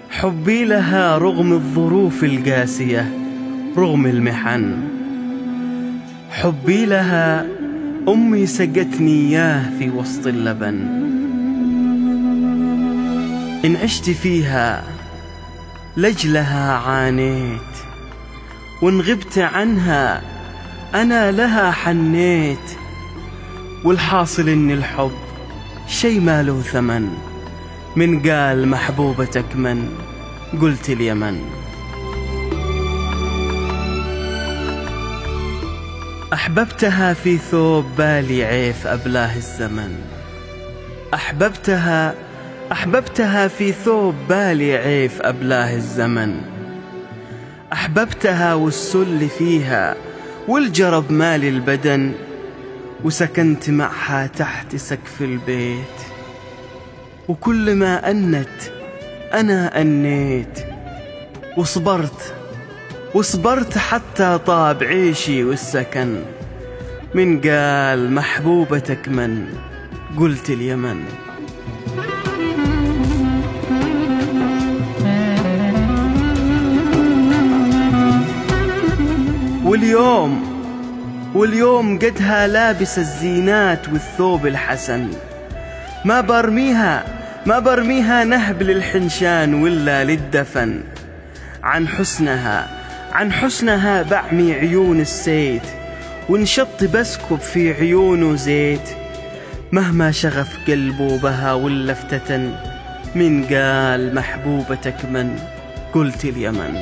حبي لها رغم الظروف القاسية، رغم المحن. حبي لها أمي سقتني إياه في وسط اللبن. إن عشت فيها لجلها عانيت، وإن غبت عنها أنا لها حنيت. والحاصل إن الحب شي ما له ثمن، من قال محبوبتك من؟ قلت اليمن. أحببتها في ثوب بالي عيف أبلاه الزمن. أحببتها في ثوب بالي عيف أبلاه الزمن. أحببتها والسل فيها والجرب مالي البدن، وسكنت معها تحت سقف البيت. وكل ما أنت أنا أنيت، وصبرت حتى طاب عيشي والسكن. من قال محبوبتك من؟ قلت اليمن. واليوم قدها لابس الزينات والثوب الحسن. ما برميها نهب للحنشان ولا للدفن. عن حسنها بعمي عيون السيد، وانشط بسكب في عيونه زيت. مهما شغف قلبه بها ولا افتتن، من قال محبوبتك من؟ قلت اليمن.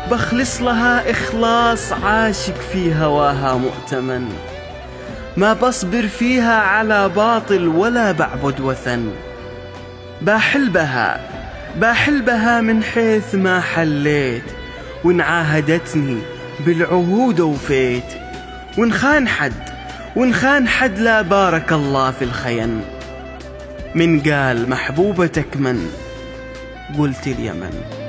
بخلص لها إخلاص عاشق في هواها مؤتمن. ما بصبر فيها على باطل ولا بعبد وثن. باحلبها من حيث ما حليت، وإن عاهدتني بالعهود وفيت. وإن خان حد لا بارك الله في الخين. من قال محبوبتك من؟ قلت اليمن.